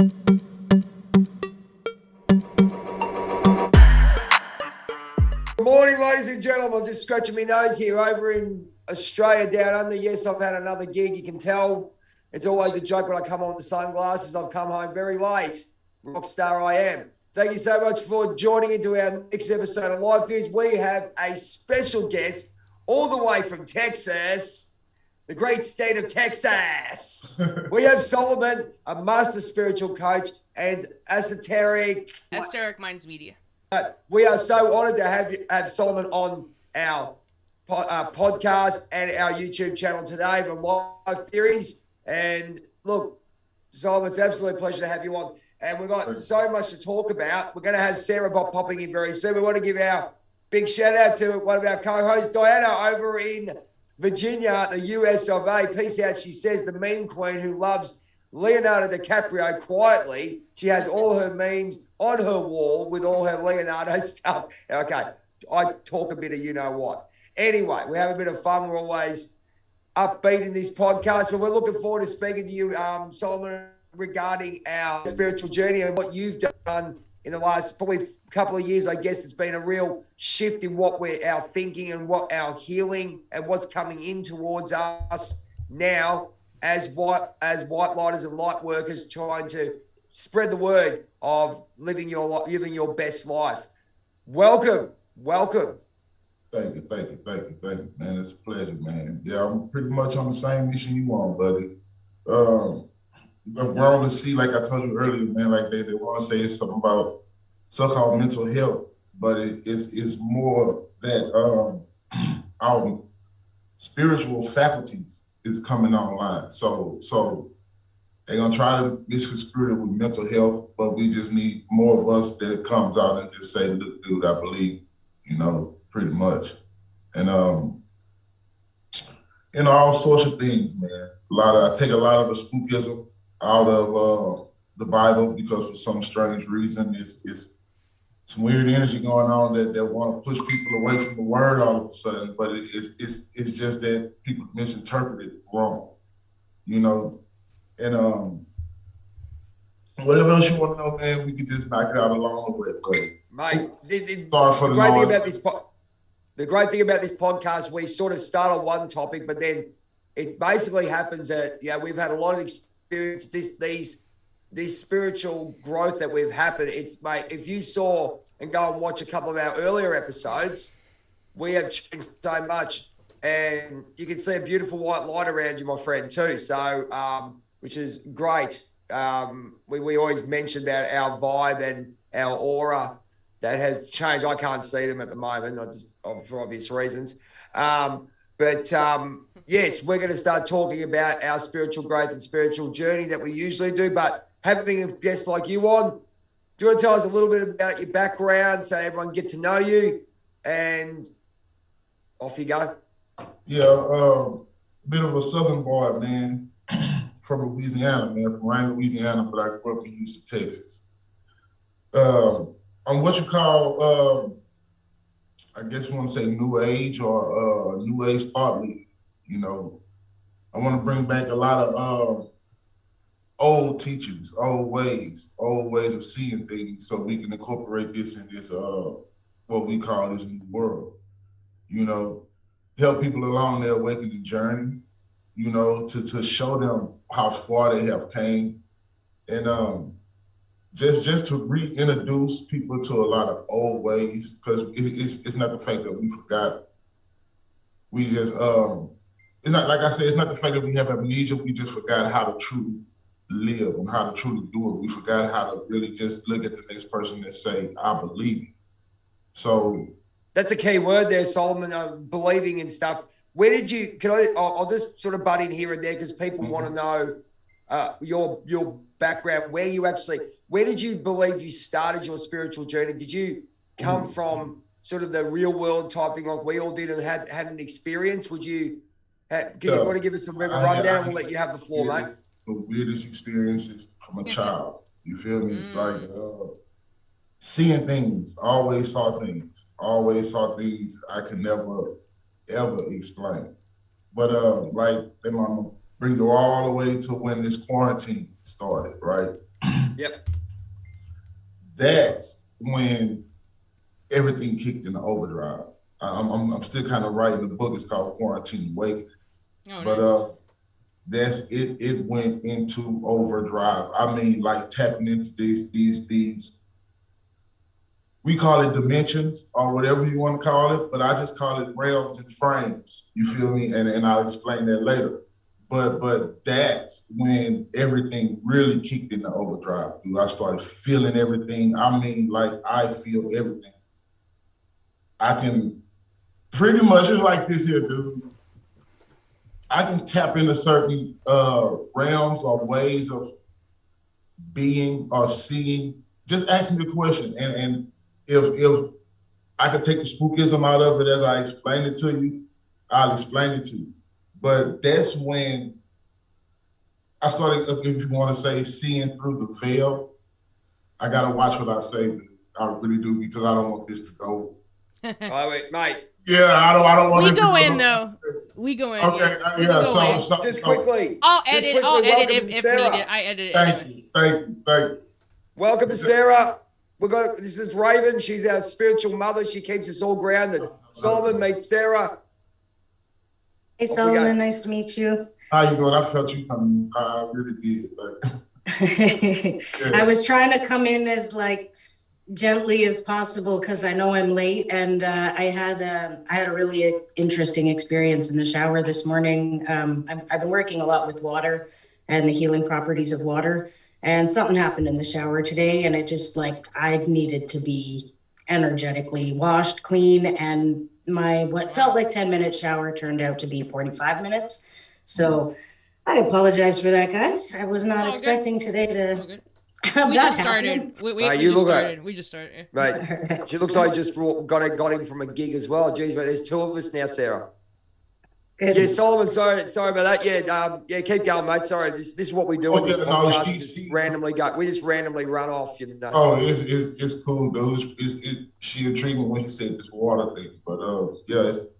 Good morning, ladies and gentlemen. I'm just scratching my nose here over in Australia down under. Yes, I've had another gig. You can tell it's always a joke when I come on with the sunglasses. I've come home very late. Rockstar I am. Thank you so much for joining into our next episode of Live News. We have a special guest all the way from Texas, the great state of Texas. We have Solomon, a master spiritual coach and esoteric Minds Media. We are so honored to have Solomon on our podcast and our YouTube channel today from Live Theories. And look, Solomon, it's an absolute pleasure to have you on. And we've got so much to talk about. We're going to have Sarah Bob popping in very soon. We want to give our big shout out to one of our co-hosts, Diana, over in Virginia, the US of A. Peace out, she says, the meme queen who loves Leonardo DiCaprio quietly. She has all her memes on her wall with all her Leonardo stuff. Okay, I talk a bit of you-know-what. Anyway, we have a bit of fun. We're always upbeat in this podcast, but we're looking forward to speaking to you, Solomon, regarding our spiritual journey and what you've done in the last probably couple of years. I guess it's been a real shift in what our thinking and what our healing and what's coming in towards us now as white lighters and light workers trying to spread the word of living your best life. Welcome. Thank you, man. It's a pleasure, man. Yeah, I'm pretty much on the same mission you on, buddy. We're on to see, like I told you earlier, man, like they want to say it's something about so-called mental health, but it's more that our spiritual faculties is coming online. So they're gonna try to misconstrue it with mental health, but we just need more of us that comes out and just say, look, dude, I believe, pretty much. And all sorts of things, man. I take a lot of the spookism out of the Bible because for some strange reason, it's some weird energy going on that want to push people away from the word all of a sudden, but it's just that people misinterpret it wrong, and whatever else you want to know, man, we can just knock it out along the way. Mate, the great thing about this podcast, we sort of start on one topic, but then it basically happens that we've had a lot of experience. This spiritual growth that we've happened. It's, mate, if you saw and go and watch a couple of our earlier episodes, we have changed so much, and you can see a beautiful white light around you, my friend, too. So, which is great. We always mention about our vibe and our aura that have changed. I can't see them at the moment, for obvious reasons. Yes, we're going to start talking about our spiritual growth and spiritual journey that we usually do. But having a guest like you on, do you want to tell us a little bit about your background so everyone can get to know you? And off you go. Yeah, bit of a southern boy, man, from Louisiana, man, from Ryan, Louisiana, but I grew up in Houston, Texas. On what you call, I guess you want to say new age or new age thought leader, I want to bring back a lot of old teachings, old ways of seeing things so we can incorporate this in this, what we call this new world, help people along their awakening journey, to show them how far they have came, and just to reintroduce people to a lot of old ways, because it's not the fact that we forgot. We just, it's not, like I said, it's not the fact that we have amnesia, we just forgot how to truly live and how to truly do it. We forgot how to really just look at the next person and say, I believe it. So that's a key word there, Solomon, believing in stuff. Where did you, I'll just sort of butt in here and there because people want to know your background, where did you believe you started your spiritual journey? Did you come from sort of the real world type thing like we all did and had an experience? Would you, can you want to give us a rundown? We'll let you have the floor, mate. The weirdest experiences from a child, you feel me? Like seeing things, always saw things I could never, ever explain. But like, they mama bring you all the way to when this quarantine started, right? Yep. That's when everything kicked into overdrive. I'm still kind of writing the book. It's called Quarantine Awakening. But that's it. It went into overdrive. I mean, like tapping into these. We call it dimensions or whatever you want to call it, but I just call it realms and frames. You feel me? And I'll explain that later. But that's when everything really kicked into overdrive, dude. I started feeling everything. I mean, like I feel everything. I can pretty much, it's like this here, dude. I can tap into certain realms or ways of being or seeing. Just ask me a question, and if I could take the spookism out of it as I explain it to you, I'll explain it to you. But that's when I started, if you want to say, seeing through the veil. I gotta watch what I say. I really do, because I don't want this to go. Oh wait, mate. Yeah, I don't want this to go. We go in though. We go in. Okay, yeah. So just quickly. I'll edit if needed. I edit it. Thank you. Welcome to Sarah. This is Raven. She's our spiritual mother. She keeps us all grounded. Solomon, meet Sarah. Hey, Solomon, nice to meet you. How you doing? I felt you coming. I really did. I was trying to come in as gently as possible because I know I'm late, and I had a really interesting experience in the shower this morning. I've been working a lot with water and the healing properties of water, and something happened in the shower today, and it just I needed to be energetically washed clean, and my what felt like 10-minute shower turned out to be 45 minutes. So I apologize for that, guys. I was not expecting today to. We just started. We just started. Right. She looks like just got in from a gig as well. Geez, but there's two of us now, Sarah. Good. Yeah, Solomon, sorry about that. Yeah, keep going, mate. Sorry, this is what we do. We just randomly run off. You know. Oh, it's cool, dude. She intrigued me when she said this water thing, but it's.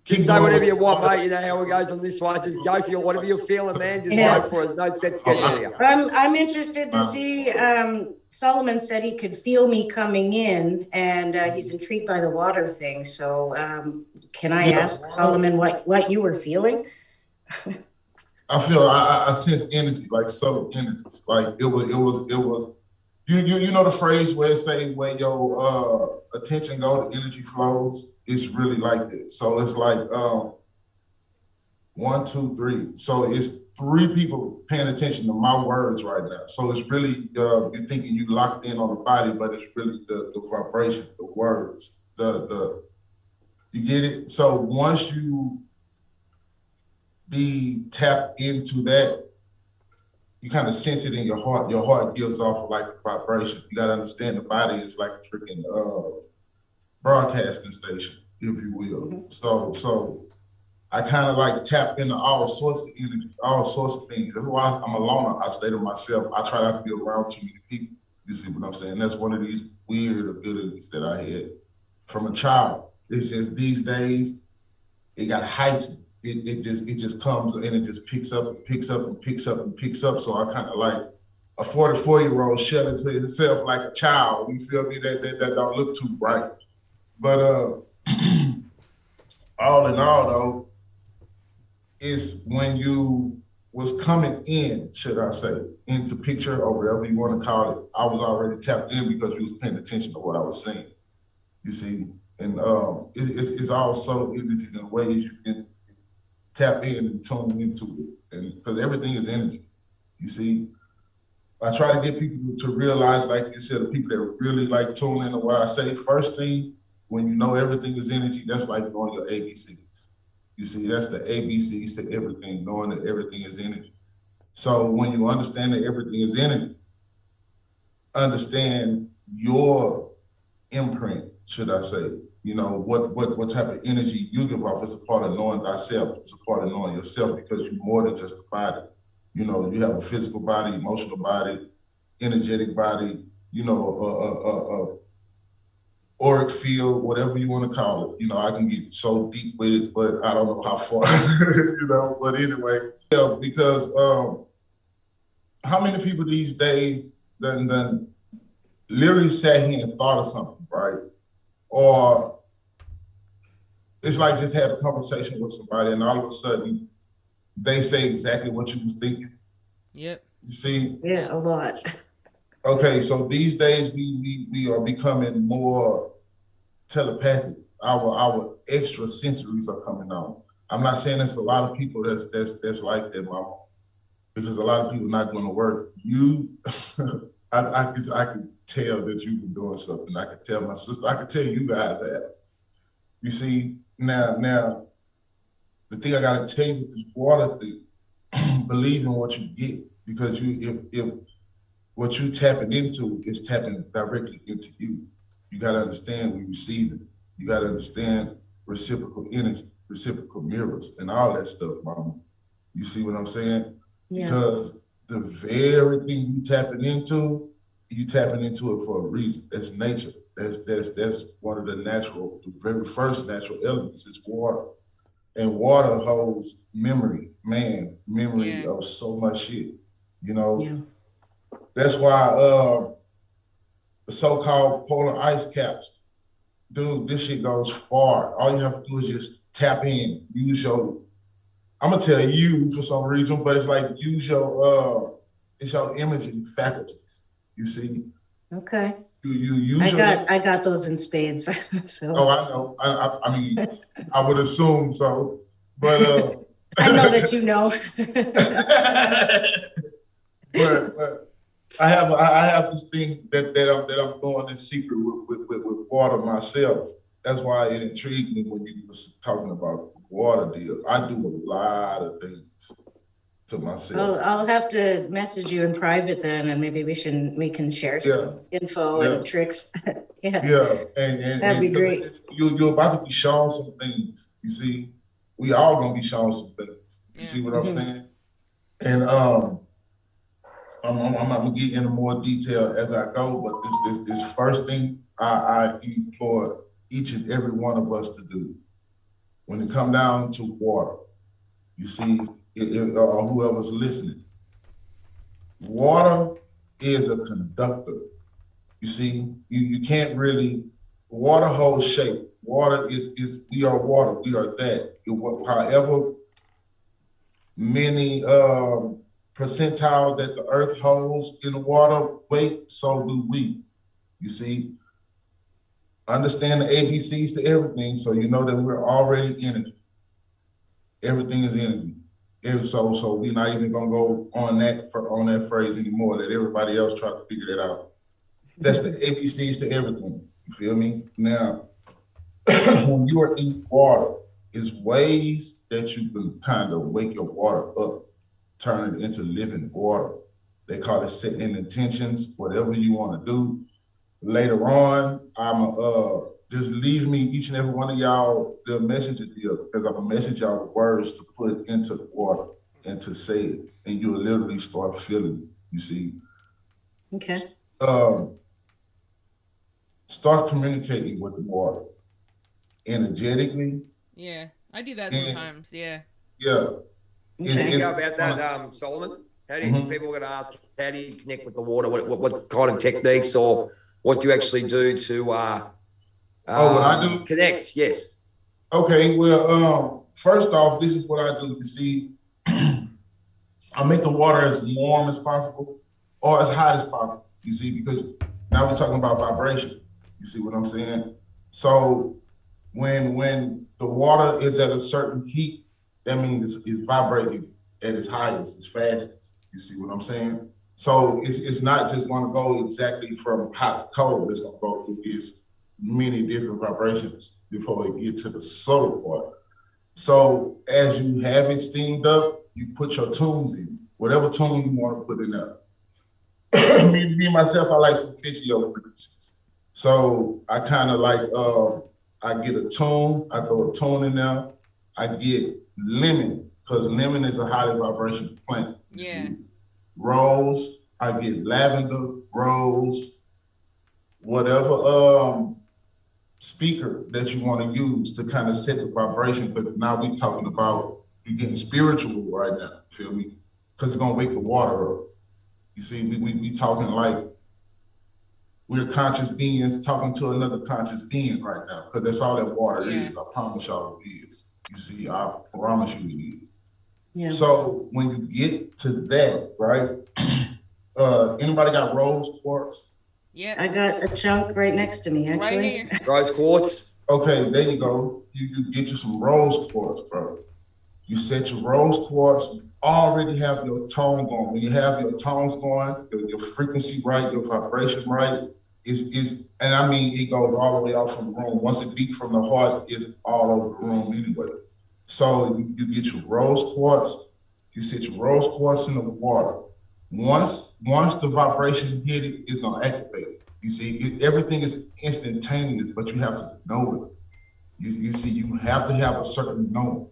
Just say whatever you want, mate. You know how it goes on this one. Just go for whatever you're feeling, man. Just go for it. There's no sense getting out of here. I'm interested to see. Solomon said he could feel me coming in, and he's intrigued by the water thing. So, can I ask Solomon what you were feeling? I sense energy, like subtle energies. Like it was. You know the phrase where it say where your attention go, the energy flows. It's really like that. So it's like 1, 2, 3. So it's 3 people paying attention to my words right now. So it's really you're thinking you locked in on the body, but it's really the vibration, the words, the you get it. So once you be tapped into that, you kind of sense it in your heart. Your heart gives off like a vibration. You got to understand the body is like a freaking broadcasting station, if you will. Mm-hmm. So I kind of tap into all sorts of energy, all sorts of things. That's why I'm a loner. I stay to myself. I try not to be around too many people. You see what I'm saying? That's one of these weird abilities that I had from a child. It's just these days, it got heightened. It just comes and it just picks up and picks up and picks up and picks up. So I kind of like a 44-year-old shut into himself like a child. You feel me? That don't look too bright. But all in all, though, it's when you was coming in, should I say, into picture or whatever you want to call it. I was already tapped in because you was paying attention to what I was saying. You see, and it's all subtle energies and ways you can tap in and tune into it, and because everything is energy. You see, I try to get people to realize, like you said, the people that really tune into what I say. First thing, when you know everything is energy, that's like knowing your ABCs. You see, that's the ABCs to everything, knowing that everything is energy. So when you understand that everything is energy, understand your imprint, should I say. You know, what type of energy you give off is a part of knowing thyself. It's a part of knowing yourself, because you're more than just a body. You know, you have a physical body, emotional body, energetic body, auric field, whatever you want to call it. You know, I can get so deep with it, but I don't know how far, but anyway, because how many people these days then literally sat here and thought of something, right? Or it's like just had a conversation with somebody and all of a sudden they say exactly what you was thinking. Yep. You see? Yeah, a lot. Okay, so these days we are becoming more telepathic. Our extra sensories are coming on. I'm not saying there's a lot of people that's like that, mama, because a lot of people not going to work. You, I can tell that you've been doing something. I can tell my sister. I can tell you guys that. You see, now, the thing I got to tell you with this water thing, believe in what you get, because if what you tapping into is tapping directly into you. You got to understand we receive it. You got to understand reciprocal energy, reciprocal mirrors, and all that stuff, mama. You see what I'm saying? Yeah. Because the very thing you tapping into it for a reason. That's nature. That's one of the very first natural elements is water. And water holds memory of so much shit. You know? Yeah. That's why the so-called polar ice caps, dude, this shit goes far. All you have to do is just tap in, use your, I'm gonna tell you for some reason, but it's like use your imaging faculties. You see? Okay. You use I got those in spades. So. Oh, I know. I mean, I would assume so, but I know that you know. but I have this thing that I'm doing in secret with water myself. That's why it intrigued me when you was talking about water deal. I do a lot of things to myself. I'll have to message you in private then, and maybe we can share some info and tricks. Yeah, and that'd be great. You're about to be shown some things. You see, we all gonna be shown some things. You see what I'm saying? And I'm gonna get into more detail as I go, but this first thing I implore each and every one of us to do when it come down to water. You see, or whoever's listening, water is a conductor. You see, you can't really. Water holds shape. Water is we are water. We are that. However many percentile that the earth holds in the water weight, so do we. You see, understand the ABCs to everything, so you know that we're already energy. Everything is energy. So we're not even gonna go on that phrase anymore. Let everybody else try to figure that out. That's the ABCs to everything. You feel me? Now, when you are in water, is ways that you can kind of wake your water up, turn it into living water. They call it setting intentions, whatever you want to do. Later on, just leave me, each and every one of y'all, the messenger deal, because I'm gonna message y'all the words to put into the water and to say it, and you'll literally start feeling it, you see. Okay. Start communicating with the water energetically. Yeah, I do that sometimes. Yeah. Yeah. Can you go about that, Solomon? How do you, people are going to ask, how do you connect with the water? What kind of techniques or what do you actually do to what I do? Connect, yes. Okay, well, first off, this is what I do. You see, I make the water as warm as possible or as hot as possible, you see, because now we're talking about vibration. You see what I'm saying? So when the water is at a certain heat, that means it's vibrating at its highest, its fastest. You see what I'm saying? So it's not just going to go exactly from hot to cold. It's going to go through these many different vibrations before it gets to the subtle part. So as you have it steamed up, you put your tunes in, whatever tune you want to put in there. me myself, I like some Fischio frequencies. So I kind of like, I get a tune, I throw a tune in there. I get lemon, because lemon is a highly vibrational plant. Yeah. Rose, I get lavender, rose, whatever speaker that you want to use to kind of set the vibration. But now we're talking about, you're getting spiritual right now, feel me? Because it's going to wake the water up. You see, we talking like we're conscious beings talking to another conscious being right now, because that's all that water is. I promise y'all it is. You see, I promise you it is. Yeah. So when you get to that, right? Anybody got rose quartz? Yeah. I got a chunk right next to me, actually. Right here. Rose quartz. Okay, there you go. You get you some rose quartz, bro. You set your rose quartz, you already have your tone going. When you have your tones going, your frequency right, your vibration right, and I mean, it goes all the way out from the room. Once it beats from the heart, it's all over the room anyway. So you get your rose quartz, you set your rose quartz in the water. Once the vibration hit it, it's gonna activate it. You see, everything is instantaneous, but you have to know it. You see, you have to have a certain knowing,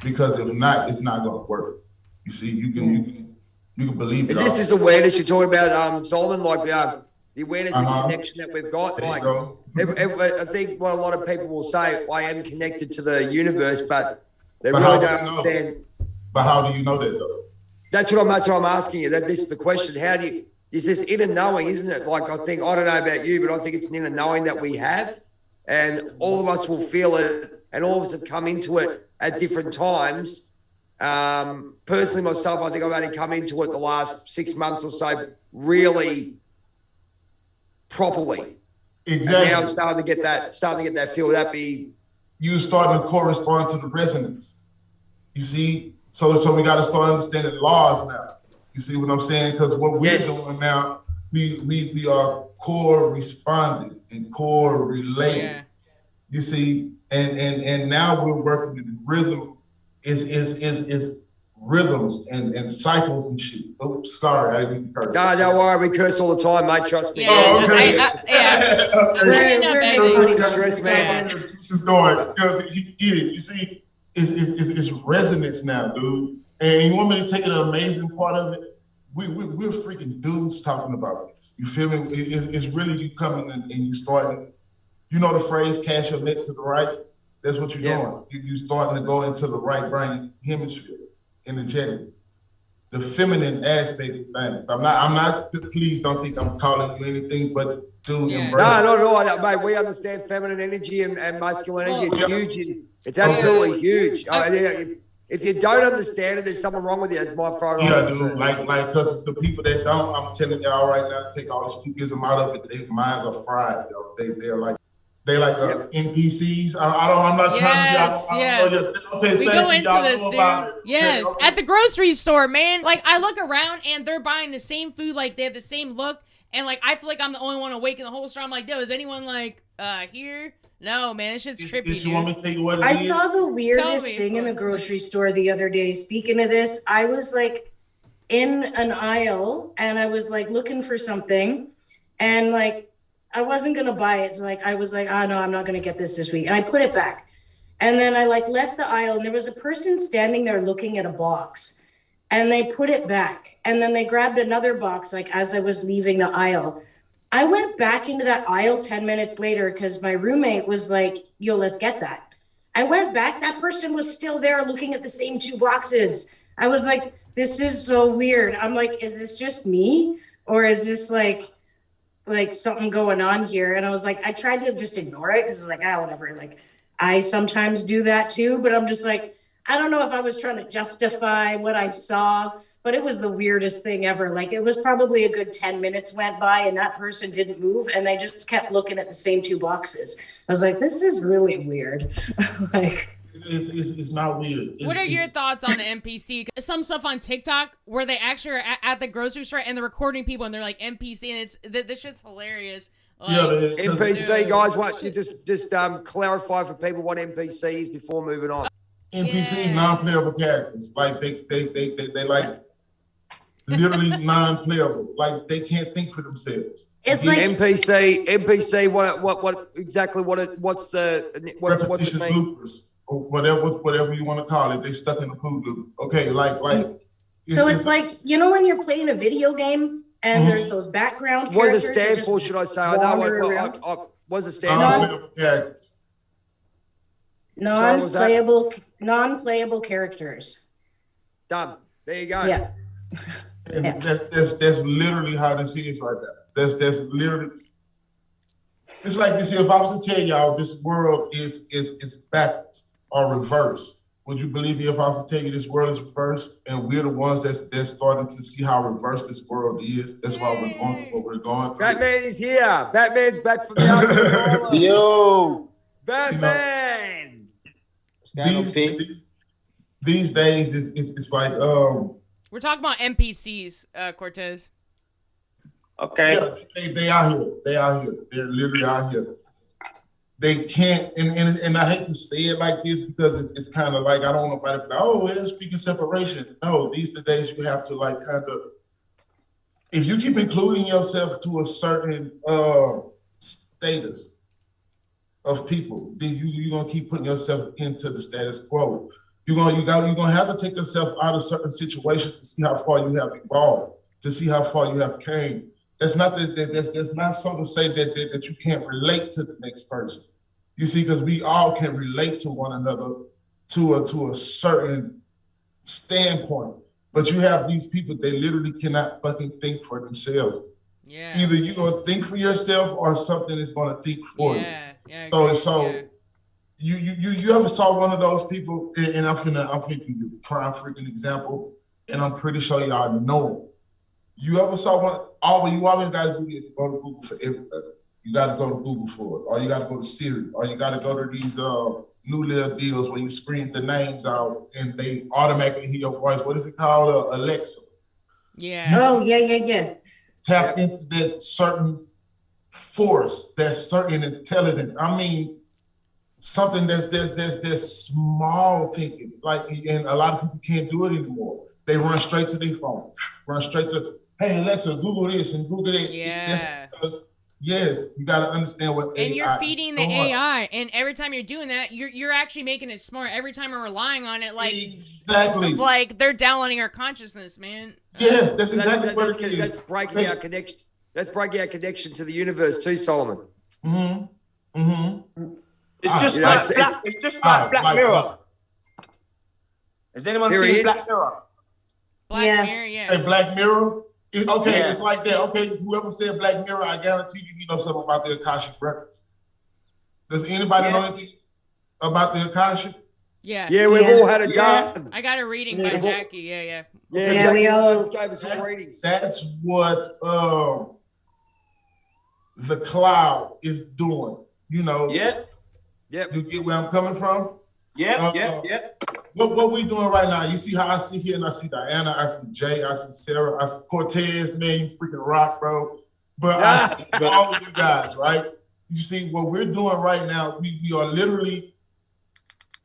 because if not, it's not gonna work. You see, you can believe it. Is this awareness you're talking about, Solomon? Like the awareness and connection that we've got? There like, you go. I think what a lot of people will say, I am connected to the universe, but they really don't understand. But how do you know that though? That's what I'm asking you. This is the question. Is this inner knowing, isn't it? Like, I don't know about you, but I think it's an inner knowing that we have, and all of us will feel it, and all of us have come into it at different times. Personally, myself, I think I've only come into it the last 6 months or so, really properly. Exactly. And now I'm starting to get that feel. Would that be? You starting to correspond to the resonance. You see, so we got to start understanding laws now. You see what I'm saying? Because what we're doing now, we are corresponding and correlating. Yeah. You see, and now we're working in rhythm, is rhythms and cycles and shit. Oops, sorry, I didn't mean to curse. No, don't worry, we curse all the time, mate. Trust me. Yeah, Stress, man. This is going because you get it. You see, it's resonance now, dude. And you want me to take it an amazing part of it? We're freaking dudes talking about this. You feel me? It's really you coming and you starting. You know the phrase "cast your net to the right." That's what you're doing. You starting to go into the right brain hemisphere, energetic. The feminine aspect of things. I'm not. Please don't think I'm calling you anything, but dude, embrace. No, mate. We understand feminine energy and masculine energy. It's huge. It's absolutely huge. If you don't understand it, there's something wrong with you. That's my fault. Yeah, dude. Like, because the people that don't, I'm telling y'all right now, take all the spookism out of it. Their minds are fried. Yo. They're like NPCs. I'm not trying to. Okay, we go into this, dude. Yes, okay. At the grocery store, man. Like, I look around and they're buying the same food. Like, they have the same look, and like I feel like I'm the only one awake in the whole store. I'm like, yo, is anyone like here? No, man, it's just trippy. You want me to tell you what it is? I saw the weirdest thing in the grocery store the other day. Speaking of this, I was like in an aisle and I was like looking for something, and like I wasn't gonna buy it. So like I was like, oh no, I'm not gonna get this week, and I put it back. And then I like left the aisle, and there was a person standing there looking at a box, and they put it back, and then they grabbed another box like as I was leaving the aisle. I went back into that aisle 10 minutes later because my roommate was like, yo, let's get that. I went back. That person was still there looking at the same two boxes. I was like, this is so weird. I'm like, is this just me? Or is this like something going on here? And I was like, I tried to just ignore it because I was like, whatever. Like, I sometimes do that too. But I'm just like, I don't know if I was trying to justify what I saw. But it was the weirdest thing ever. Like, it was probably a good 10 minutes went by and that person didn't move and they just kept looking at the same two boxes. I was like, this is really weird. Like, it's not weird. What are your thoughts on the NPC? Some stuff on TikTok where they actually are at the grocery store and they're recording people and they're like NPC, and this shit's hilarious. Like, NPC, guys, what you just clarify for people what NPC is before moving on. NPC, non-playable characters. Like they like literally non-playable. Like they can't think for themselves. It's like NPC. What exactly? What's the repetitious loopers or whatever you want to call it? They stuck in the pool loop. Okay, like. So it's like, you know when you're playing a video game and there's those background. What does it stand for? Should I say? I know. What does it stand for? Non-playable characters. Non-playable characters. Done. There you go. Yeah. And that's literally how this is right now. That's literally. It's like this. If I was to tell y'all this world is backwards or reversed, would you believe me if I was to tell you this world is reversed and we're the ones that's starting to see how reversed this world is? That's why we're going through what we're going through. Batman is here. Batman's back from the Arkham Asylum. Yo, Batman. These days, it's like we're talking about NPCs, Cortez. okay. Yeah, they out here. They out here. They're literally out here. They can't, and I hate to say it like this because it's kind of like I don't want nobody to be like, oh, they're speaking separation. No, these days you have to like kind of, if you keep including yourself to a certain status of people, then you're gonna keep putting yourself into the status quo. You're gonna have to take yourself out of certain situations to see how far you have evolved, to see how far you have came. That's not that's not so to say that you can't relate to the next person. You see, because we all can relate to one another to a certain standpoint. But you have these people, they literally cannot fucking think for themselves. Yeah. Either you're gonna think for yourself or something is gonna think for you. Yeah. So you ever saw one of those people, and I'm thinking the prime freaking example, and I'm pretty sure y'all know him. You ever saw one? You always gotta do this, go to Google for everything. You gotta go to Google for it, or you gotta go to Siri, or you gotta go to these new little deals where you scream the names out and they automatically hear your voice. What is it called? Alexa. Yeah. Yeah. Tap into that certain force, that certain intelligence. I mean, something that's small thinking. Like, and a lot of people can't do it anymore. They run straight to their phone, run straight to, hey, Alexa, Google this and Google that. Yeah. Because, yes, you got to understand what AI and you're feeding the is. AI, and every time you're doing that, you're actually making it smart. Every time we're relying on it, like exactly, like they're downloading our consciousness, man. Yes, that's exactly what it is. That's breaking our connection. That's breaking our connection to the universe too, Solomon. It's just like Black Mirror. Has anyone seen Black Mirror? Black Mirror, yeah. Hey, Black Mirror? It's like that. Okay, whoever said Black Mirror, I guarantee you know something about the Akashic Records. Does anybody know anything about the Akashic? Yeah. Yeah, we've all had it done. I got a reading by Jackie. Yeah. Yeah, we all gave us some readings. That's what the cloud is doing. You know. Yep. You get where I'm coming from? Yep. What we doing right now? You see how I see here, and I see Diana, I see Jay, I see Sarah, I see Cortez. Man, you freaking rock, bro. But I see all of you guys, right? You see what we're doing right now. We are literally,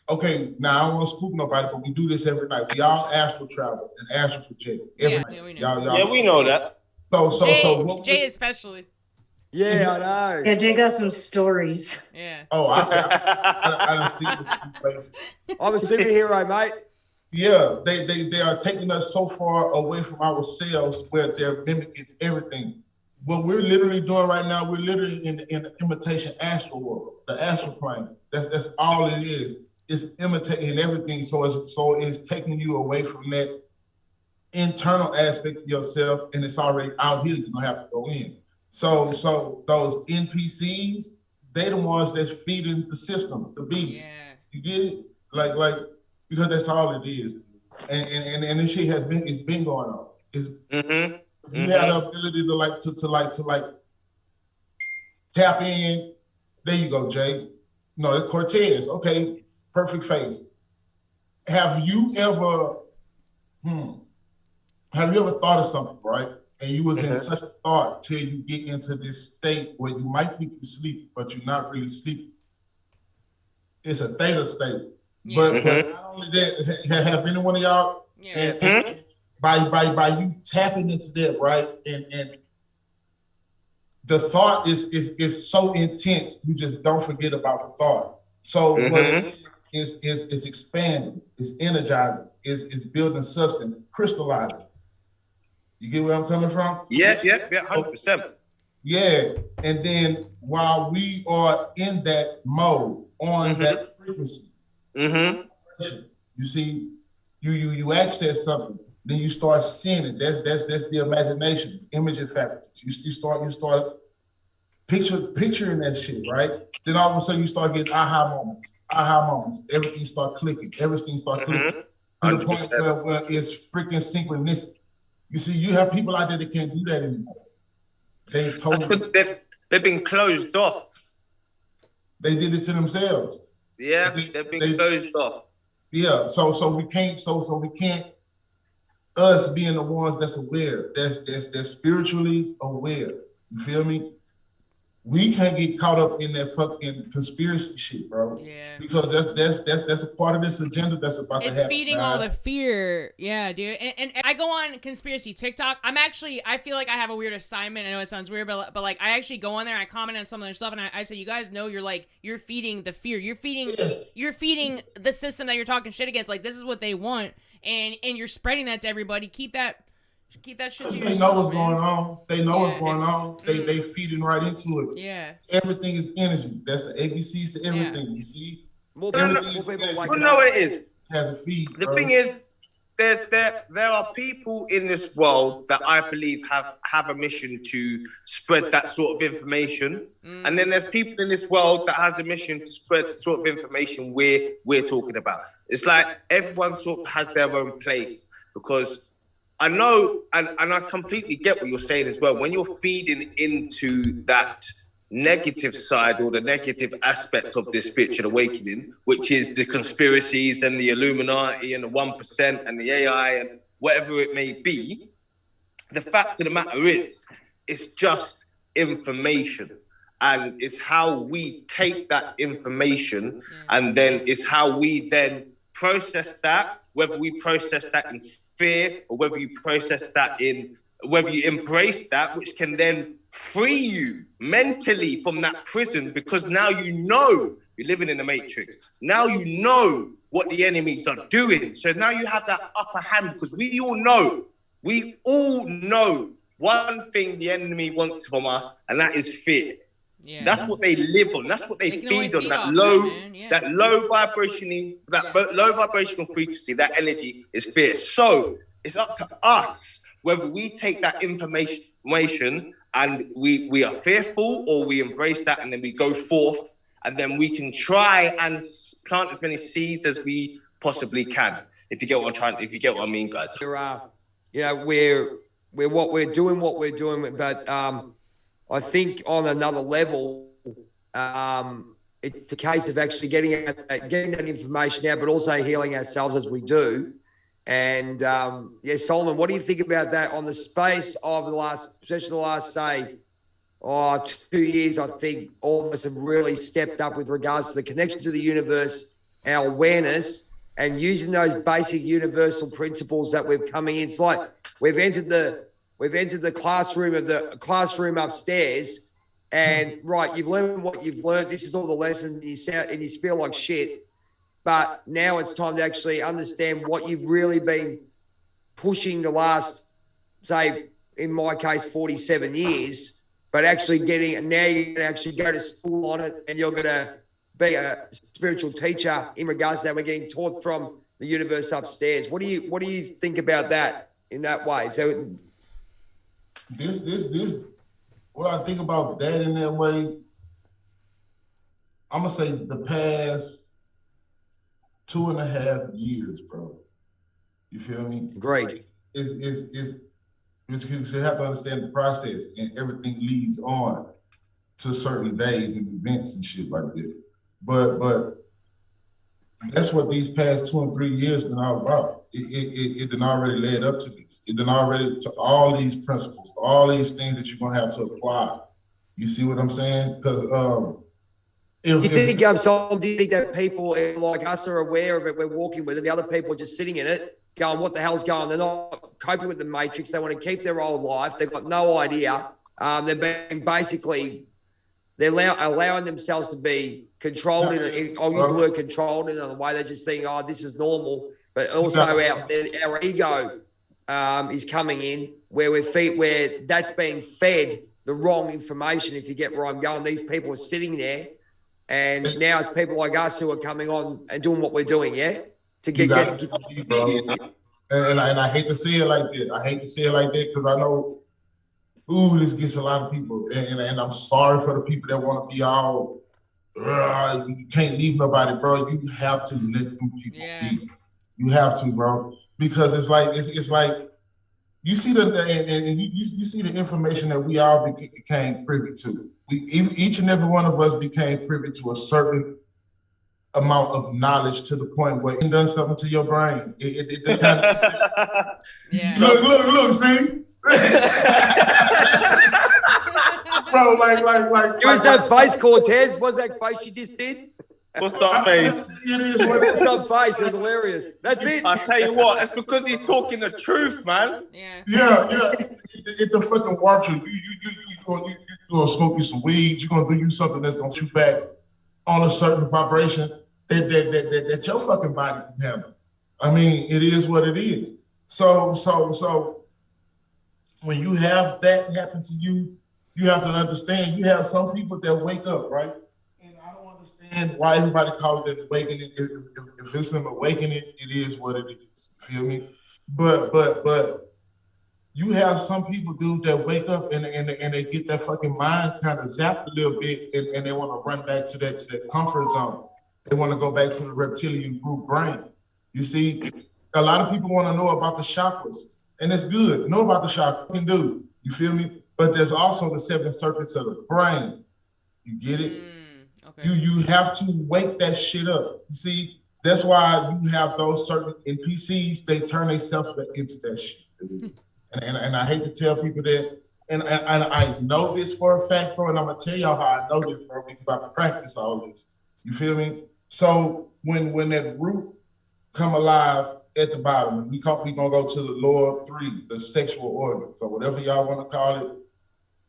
okay. Now I don't want to spook nobody, but we do this every night. We all astral travel and astral project every night. Yeah, we know. Y'all, we know that. So Jay especially. Yeah, I know. Yeah, Jay got some stories. Yeah. Oh, I done seen this place. I'm a superhero, mate. Yeah, they are taking us so far away from ourselves where they're mimicking everything. What we're literally doing right now, we're literally in the imitation astral world, the astral plane. That's all it is. It's imitating everything. So it's taking you away from that internal aspect of yourself, and it's already out here. You're gonna have to go in. So those NPCs, they the ones that's feeding the system, the beast. Yeah. You get it? Like because that's all it is. And this shit it's been going on. It's you had the ability to tap in. There you go, Jay. No, it's Cortez. Okay, perfect face. Have you ever thought of something, right? And you was in such a thought till you get into this state where you might think you're sleeping, but you're not really sleeping. It's a theta state. Yeah. But not only that, have any one of y'all, and by you tapping into that, right? And the thought is so intense, you just don't forget about the thought. So what it is expanding, is energizing, is building substance, crystallizing. You get where I'm coming from? Yeah, 100%. Yeah, and then while we are in that mode, on that frequency, you see, you access something. then you start seeing it. That's the imagination, image and faculties. You start picturing that shit, right? Then all of a sudden you start getting aha moments. Everything start clicking. Everything start clicking to the point where it's freaking synchronistic. You see, you have people out there that can't do that anymore. They totally they've been closed off. They did it to themselves. Yeah, they've been closed off. Yeah, so we can't us being the ones that's aware, that's spiritually aware. You feel me? We can't get caught up in that fucking conspiracy shit, bro. Yeah. Because that's a part of this agenda that's about to happen. It's feeding all the fear. Yeah, dude. And I go on conspiracy TikTok. I feel like I have a weird assignment. I know it sounds weird, but like I actually go on there, I comment on some of their stuff, and I say, you guys know you're feeding the fear. You're feeding the system that you're talking shit against. Like, this is what they want, and you're spreading that to everybody. Keep that shit to yourself, they know what's man. going on. They know what's going on. They feeding right into it. Yeah. Everything is energy. That's the ABCs to everything. You see? More people know what it is. Has a feed. The thing is, there are people in this world that I believe have a mission to spread that sort of information, and then there's people in this world that has a mission to spread the sort of information we're talking about. It's like everyone sort of has their own place, because I know, and I completely get what you're saying as well. When you're feeding into that negative side or the negative aspect of this spiritual awakening, which is the conspiracies and the Illuminati and the 1% and the AI and whatever it may be, the fact of the matter is, it's just information. And it's how we take that information, and then it's how we then process that, whether we process that in fear or whether you process that in, whether you embrace that, which can then free you mentally from that prison, because now you know you're living in the matrix. Now you know what the enemies are doing. So now you have that upper hand, because we all know one thing the enemy wants from us, and that is fear. Yeah. That's what they live on. That's what they feed on. That low vibrational frequency, that energy is fear. So it's up to us whether we take that information and we are fearful, or we embrace that and then we go forth, and then we can try and plant as many seeds as we possibly can. If you get what I mean, guys. We're doing what we're doing, but I think on another level, it's a case of actually getting that information out, but also healing ourselves as we do. And Solomon, what do you think about that on the space of especially the last, say, 2 years? I think all of us have really stepped up with regards to the connection to the universe, our awareness, and using those basic universal principles that we're coming in. It's like we've entered the classroom upstairs, and right, you've learned what you've learned. This is all the lessons, and you feel like shit. But now it's time to actually understand what you've really been pushing the last, say, in my case, 47 years. But actually now you're going to actually go to school on it, and you're going to be a spiritual teacher in regards to that. We're getting taught from the universe upstairs. What do you think about that in that way? So. This, what I think about that in that way, I'm gonna say the past 2.5 years, bro. You feel me? Great. Is you have to understand the process, and everything leads on to certain days and events and shit like that. But that's what these past 2 and 3 years been all about. It done already led up to this. It done already to all these principles, all these things that you're gonna have to apply. You see what I'm saying? Because do you think that people like us are aware of it? We're walking with it. The other people are just sitting in it, going, "What the hell's going on?" They're not coping with the matrix. They want to keep their old life. They've got no idea. They're being they're allowing themselves to be controlled. I'll use the word controlled in a way. They're just thinking, "Oh, this is normal." But also our ego is coming in where that's being fed the wrong information. If you get where I'm going, these people are sitting there, and now it's people like us who are coming on and doing what we're doing, to And I hate to say it like that. I hate to say it like that because I know, this gets a lot of people. And I'm sorry for the people that want to be all, you can't leave nobody, bro. You have to let them people be. You have to, bro. Because it's like, you see you see the information that we all became privy to. Each and every one of us became privy to a certain amount of knowledge to the point where it done something to your brain. It kind of, look, see? Bro, like. Give us that face, Cortez. What's that face you just did? What's that face? It is what What's that face? It's hilarious. That's it. I tell you what, it's because he's talking the truth, man. Yeah. It the fucking warps you. You gonna smoke you some weed. You're gonna do you something that's gonna shoot back on a certain vibration that your fucking body can handle. I mean, it is what it is. So when you have that happen to you, you have to understand you have some people that wake up, right? And I don't understand why everybody calls it an awakening. If it's an awakening, it is what it is. You feel me? But you have some people, dude, that wake up and they get that fucking mind kind of zapped a little bit and they want to run back to that comfort zone. They want to go back to the reptilian group brain. You see, a lot of people want to know about the chakras, and it's good. Know about the chakras, can do. You feel me? But there's also the 7 circuits of the brain. You get it? Okay. You have to wake that shit up. You see, that's why you have those certain NPCs. They turn themselves into that shit. And I hate to tell people that, and I know this for a fact, bro, and I'm gonna tell y'all how I know this, bro, because I practice all this. You feel me? So when that root come alive at the bottom, we gonna go to the lower 3, the sexual organs, or whatever y'all want to call it,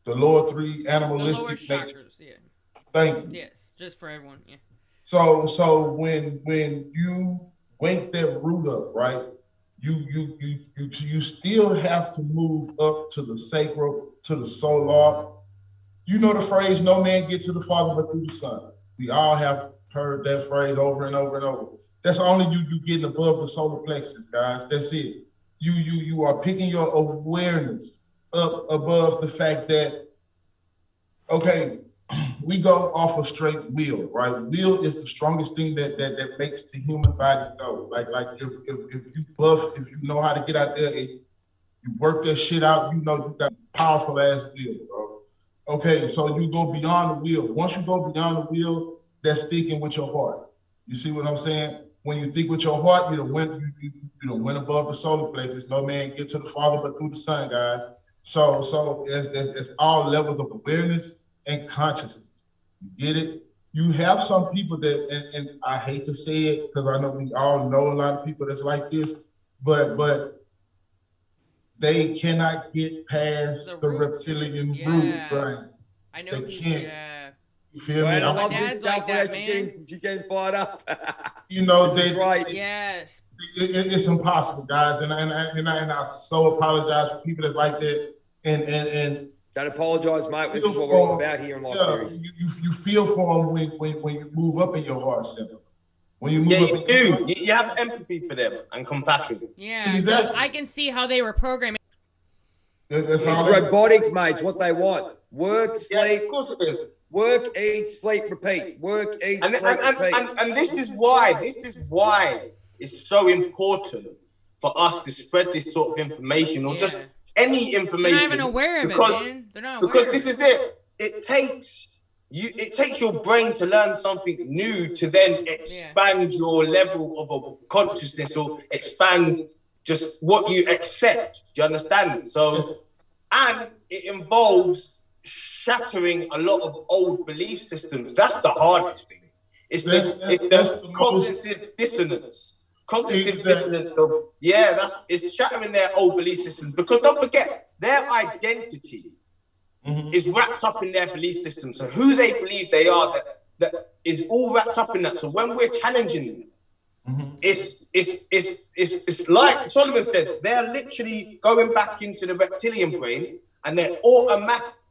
the lower 3 animalistic nature. Yeah. Thank you. Yes, just for everyone. Yeah. So when you wake that root up, right? You still have to move up to the sacral, to the solar. You know the phrase, no man get to the Father but through the Son. We all have heard that phrase over and over and over. That's only you getting above the solar plexus, guys. That's it. You are picking your awareness up above the fact that, okay, we go off of straight will, right? Will is the strongest thing that makes the human body go. Like if you buff, if you know how to get out there and you work that shit out, you know you got powerful ass will, bro. Okay, so you go beyond the will. Once you go beyond the will, that's thinking with your heart. You see what I'm saying? When you think with your heart, you don't went above the solar plexus. No man get to the Father but through the Son, guys. So it's all levels of awareness and consciousness. You get it? You have some people that, and I hate to say it because I know we all know a lot of people that's like this, but they cannot get past the reptilian root, right? I know they people, can't. yeah. You feel me? I love this dad's stuff like that, where you getting fired up. You know, right. Yes. It's impossible, guys, and I so apologize for people that's like that. And don't apologize, mate. This is what we're all about here in Life Theories. You feel for them when you move up in your heart center. When you move up, you have empathy for them and compassion. Yeah, exactly. I can see how they were programmed. That's it's robotic, mate. It's what they want. Work, sleep. Of course it is. Work, eat, sleep, repeat. Work, eat, sleep, repeat. And this is why it's so important for us to spread this sort of information, or just any information. They're not even aware of it, man. They're not aware. Because this is it. It takes your brain to learn something new to then expand your level of consciousness, or expand just what you accept. Do you understand? So, and it involves shattering a lot of old belief systems. That's the hardest thing. It's the cognitive dissonance. Cognitive dissonance of, it's shattering their old belief systems. Because don't forget, their identity is wrapped up in their belief system. So who they believe they are, that is all wrapped up in that. So when we're challenging them, it's like Solomon said, they're literally going back into the reptilian brain, and they're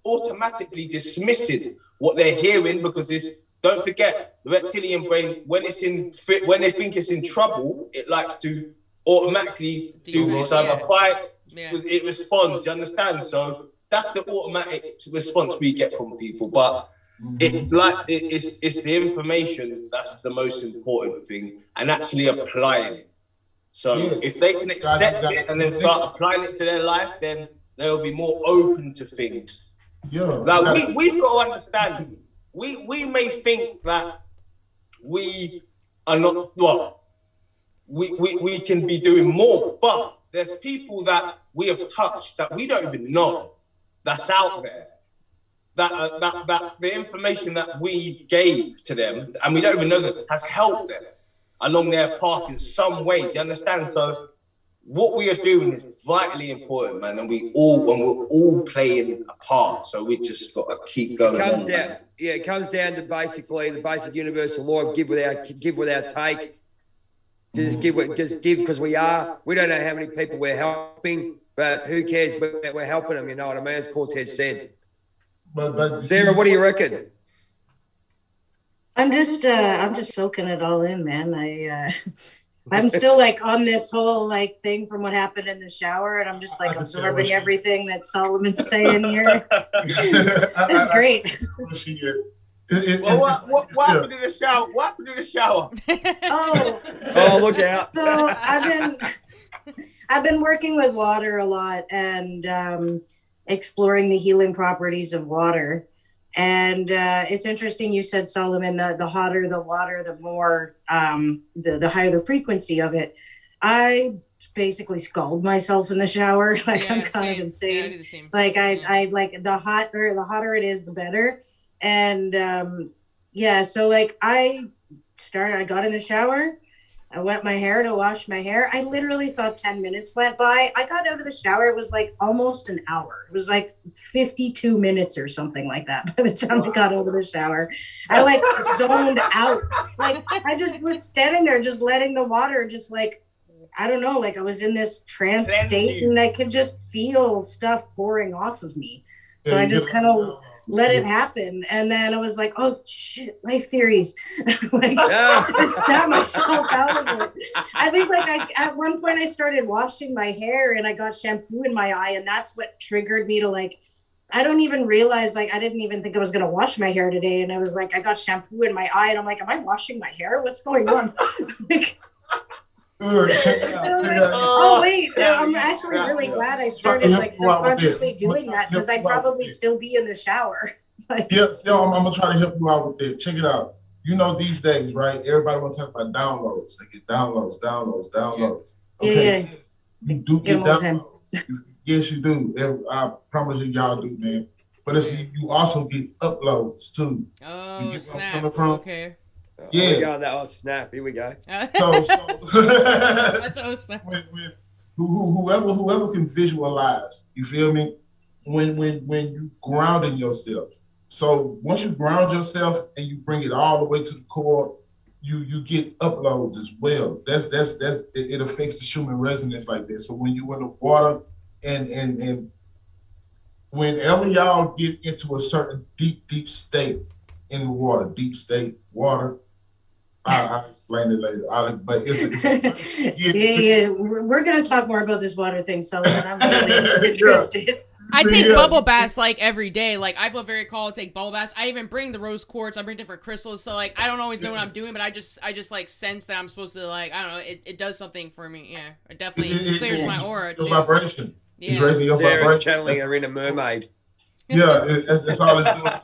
automatically dismissing what they're hearing, because don't forget, the reptilian brain, when they think it's in trouble, it likes to automatically do this. So if I fight, Yeah. it responds. You understand? So that's the automatic response we get from people. But it's the information that's the most important thing, and actually applying it. So if they can accept it and then start applying it to their life, then they'll be more open to things. Yeah. Like we've got to understand. We may think that we are not we can be doing more, but there's people that we have touched that we don't even know that's out there. That the information that we gave to them, and we don't even know that, has helped them along their path in some way. Do you understand? So what we are doing is vitally important, man, and we're all playing a part. So we just got to keep going. It comes down to basically the basic universal law of give without take. Just give because we don't know how many people we're helping, but who cares? We're helping them. You know what I mean? As Cortez said. But Sarah, what do you reckon? I'm just soaking it all in, man. I'm still like on this whole like thing from what happened in the shower, and I'm just like absorbing everything that Solomon's saying here. It's great. What happened in the shower? What happened in the shower? Oh, look out! So I've been working with water a lot and exploring the healing properties of water. And it's interesting you said, Solomon, the hotter the water, the more the higher the frequency of it. I basically scald myself in the shower. Like I'm kind of insane. Yeah, I do the same. Like I like the hotter it is, the better. And so like I got in the shower. I wet my hair to wash my hair. I literally thought 10 minutes went by. I got out of the shower. It was like almost an hour. It was like 52 minutes or something like that by the time I got out of the shower. I like zoned out. Like I just was standing there just letting the water just like, I don't know, like I was in this trance state and I could just feel stuff pouring off of me. So I just kind of let it happen. And then I was like, oh shit, life theories. Like I snapped myself out of it. I think like at one point I started washing my hair and I got shampoo in my eye, and that's what triggered me to like, I don't even realize, like I didn't even think I was gonna wash my hair today. And I was like, I got shampoo in my eye and I'm like, am I washing my hair? What's going on? Like, oh wait, I'm actually really glad I started like subconsciously doing that, because I'd probably still be in the shower. Like, I'm gonna try to help you out with that. Check it out. You know, these days, right? Everybody want to talk about downloads. They get downloads. Okay, yeah. You do get downloads. Yes, you do. I promise you, y'all do, man. But you also get uploads too. Oh, you get snap. Coming from? Okay. Yeah. Snap. Here we go. So That's snap. Whoever can visualize, you feel me? When you grounding yourself. So once you ground yourself and you bring it all the way to the core, you get uploads as well. That's it affects the human resonance like this. So when you in the water and whenever y'all get into a certain deep state in the water, deep state water. I'll explain it later. But it's we're gonna talk more about this water thing, so I'm really interested. I take bubble baths like every day. Like I feel very called to take bubble baths. I even bring the rose quartz. I bring different crystals. So like I don't always know what I'm doing, but I just like sense that I'm supposed to like, I don't know. It does something for me. Yeah, it definitely clears my aura. Your vibration. Yeah. It's raising your vibration. It's channeling her inner mermaid. Yeah, that's all it's doing.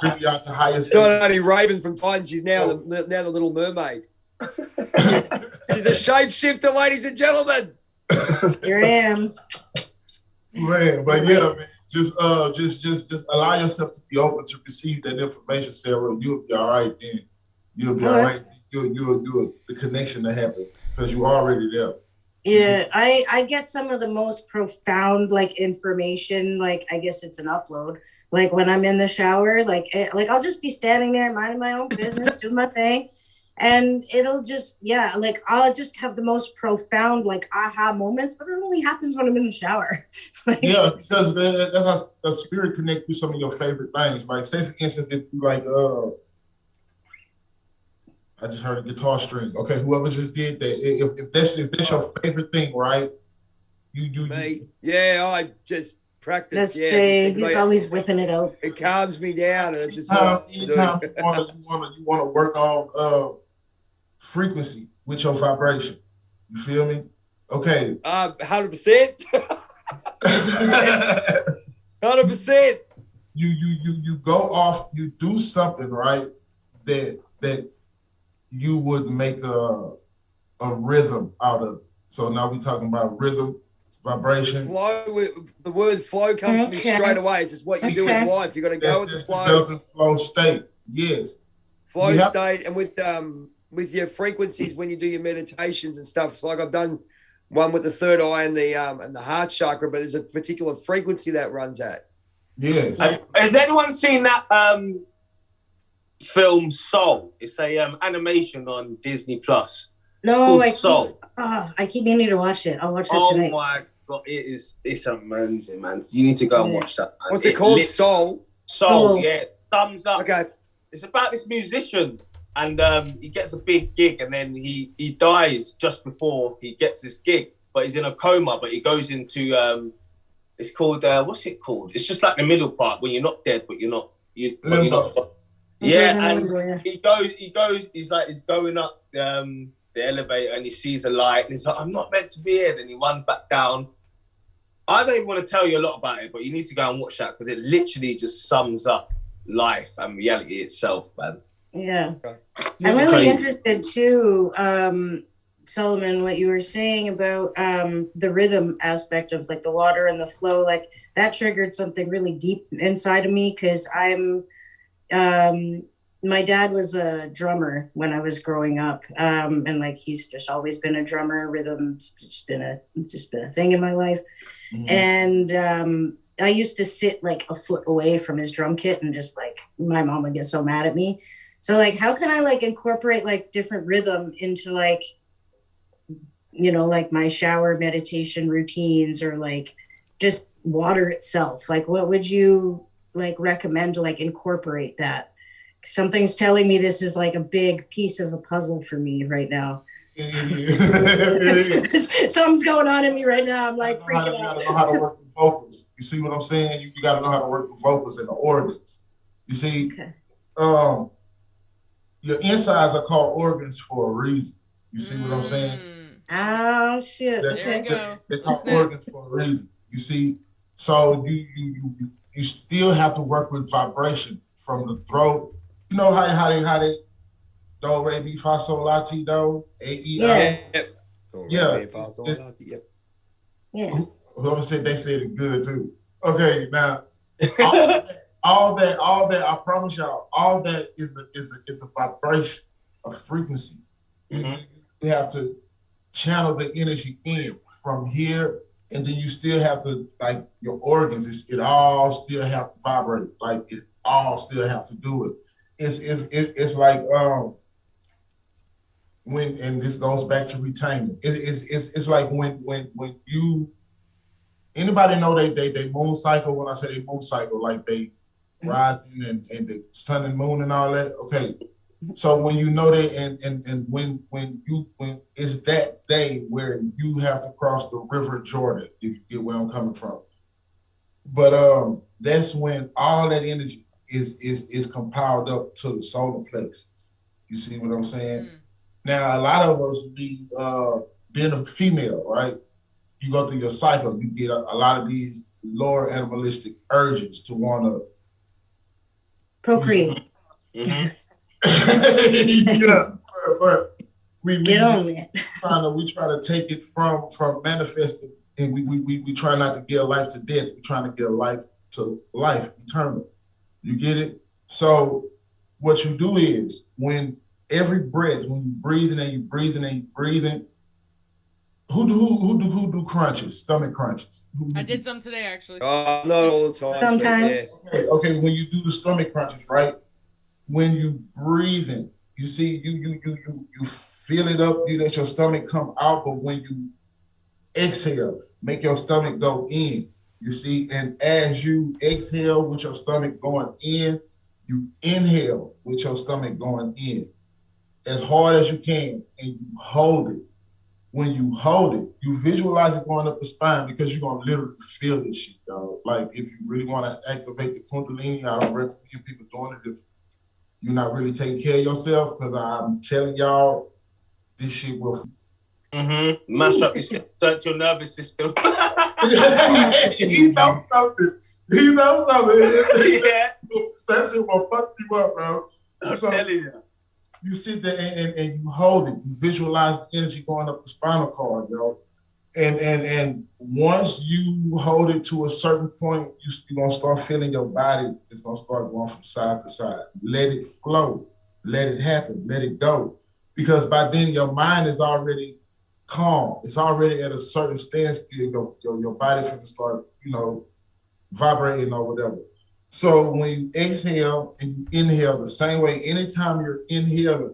Bring you out to higher states. Not only Raven from Titan, she's now the little mermaid. She's a shapeshifter, ladies and gentlemen. Here I am. Man, but yeah, man, just allow yourself to be open to receive that information, Sarah. You'll be all right then. You'll be all right. You'll do the connection to happen because you're already there. Yeah, I get some of the most profound like information. Like I guess it's an upload. Like when I'm in the shower, like I'll just be standing there minding my own business, doing my thing, and it'll just like I'll just have the most profound like aha moments. But it only happens when I'm in the shower. Like, yeah, because that's how the spirit connect you some of your favorite things. Like say for instance, if you like I just heard a guitar string. Okay, whoever just did that, if that's your favorite thing, right? Me, yeah, I just practice. That's Yeah, Jay. He's always whipping it out. it calms me down, and it's just what anytime you wanna work on frequency with your vibration. You feel me? Okay. 100%. 100%. You go off. You do something right that you would make a rhythm out of. So now we're talking about rhythm, vibration. The word flow comes to me straight away. It's just what you do in life. You got to go with the flow. Developing flow state. Yes. Flow state, and with your frequencies when you do your meditations and stuff. It's like I've done one with the third eye and the heart chakra, but there's a particular frequency that runs at. Yes. Has anyone seen that film Soul? It's a animation on Disney Plus. No, Soul. I keep meaning to watch it. I'll watch that tonight. Oh my God, it's amazing, man. You need to go and watch that. Man. What's it called? Soul? Soul, yeah. Thumbs up. Okay. It's about this musician, and he gets a big gig, and then he dies just before he gets this gig. But he's in a coma, but he goes into it's called what's it called? It's just like the middle part when you're not dead, but you're not. You're not. Yeah, and he goes. He's going up the elevator, and he sees a light, and he's like, "I'm not meant to be here." Then he runs back down. I don't even want to tell you a lot about it, but you need to go and watch that because it literally just sums up life and reality itself, man. Yeah, I'm really interested too, Solomon, what you were saying about the rhythm aspect of like the water and the flow, like that triggered something really deep inside of me because my dad was a drummer when I was growing up, and like he's just always been a drummer. Rhythm's just been a thing in my life, and I used to sit like a foot away from his drum kit, and just like my mom would get so mad at me. So like, how can I like incorporate like different rhythm into like, you know, like my shower meditation routines or like just water itself? Like, what would you like recommend to like incorporate that? Something's telling me this is like a big piece of a puzzle for me right now. Something's going on in me right now. I'm like freaking out. You gotta know how to work with vocals. You see what I'm saying? You gotta know how to work with vocals and the organs. You see, your insides are called organs for a reason. You see what I'm saying? Oh shit! There you go. They're called organs for a reason. You see, so you still have to work with vibration from the throat. You know how they do, re, mi, fa, sol, la, ti, do, a, e, Yeah. Whoever said they said it good too. Okay, now all that, I promise y'all, all that is a vibration, a frequency. You have to channel the energy in from here, and then you still have to, like, your organs, it all still have to vibrate, like it all still have to do it. It's like when, and this goes back to retaining. It's like when you, anybody know they moon cycle? When I say they moon cycle, like they rising and the sun and moon and all that. Okay, so when you know that, and when it's that day where you have to cross the River Jordan, if you get where I'm coming from. But that's when all that energy is compiled up to the solar plexus. You see what I'm saying? Now, a lot of us being a female, right? You go through your cycle, you get a lot of these lower animalistic urges to want to procreate. But we get on it. We try to take it from manifesting, and we try not to give life to death. We're trying to give life to life eternal. You get it? So what you do is, when every breath, when you breathing and you breathing and you breathing, who do crunches, stomach crunches? I did some today, actually. Not all the time. Sometimes. Yeah. Okay. When you do the stomach crunches, right? When you breathing, you see, you fill it up. You let your stomach come out, but when you exhale, make your stomach go in. You see, and as you exhale with your stomach going in, you inhale with your stomach going in. as hard as you can, and you hold it. When you hold it, you visualize it going up the spine because you're gonna literally feel this shit, dog. Like if you really want to activate the kundalini, I don't recommend people doing it if you're not really taking care of yourself, because I'm telling y'all, this shit will. Mash up your nervous system. He knows something. He knows something. Yeah. That shit will fuck you up, bro. I'm telling you. You sit there and you hold it. You visualize the energy going up the spinal cord, yo. And once you hold it to a certain point, you're going to start feeling your body is going to start going from side to side. Let it flow. Let it happen. Let it go. Because by then your mind is already calm. It's already at a certain standstill. Your body finna start, vibrating or whatever. So when you exhale and you inhale the same way, anytime you're inhaling,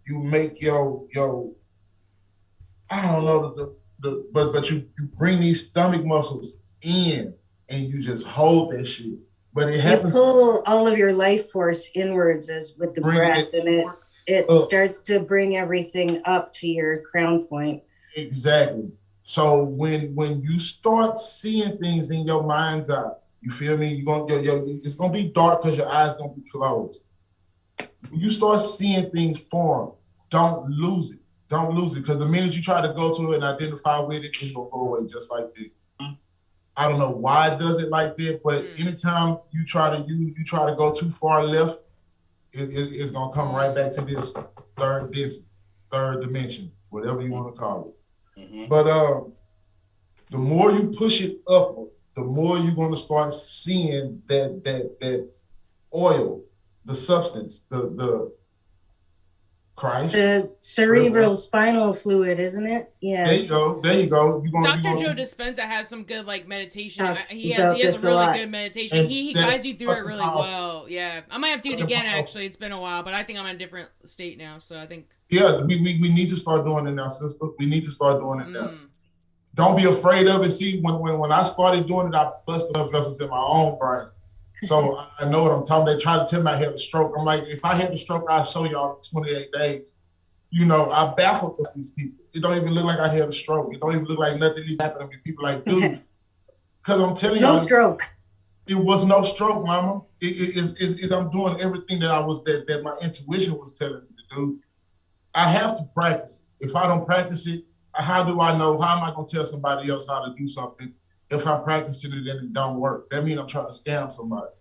you make your I don't know, but you bring these stomach muscles in and you just hold that shit. But it happens. You pull all of your life force inwards as with the breath, and it starts to bring everything up to your crown point. Exactly. So when you start seeing things in your mind's eye, you feel me? It's gonna be dark because your eyes gonna be closed. When you start seeing things form, don't lose it. Don't lose it, because the minute you try to go to it and identify with it, it's gonna go away just like that. I don't know why it does it like that, but anytime you try to go too far left, it's gonna come right back to this third dimension, whatever you want to call it. But the more you push it upward, the more you're going to start seeing that oil, the substance, the Christ. The cerebral spinal fluid, isn't it? Yeah. There you go. Dr. Joe Dispenza has some good meditation. He has really good meditation. And he guides you through it really well. Yeah. I might have to do it again, actually. It's been a while, but I think I'm in a different state now, so I think. Yeah, we need to start doing it now, sister. We need to start doing it now. Don't be afraid of it. See, when I started doing it, I busted blood vessels in my own brain. So I know what I'm talking about. They try to tell me I had a stroke. I'm like, if I had a stroke, I'll show y'all in 28 days. I baffled with these people. It don't even look like I had a stroke. It don't even look like nothing happened to me. People like, dude, because I'm telling you. No stroke. It was no stroke, mama. I'm doing everything that my intuition was telling me to do. I have to practice it. If I don't practice it, how do I know? How am I going to tell somebody else how to do something if I'm practicing it and it don't work? That means I'm trying to scam somebody.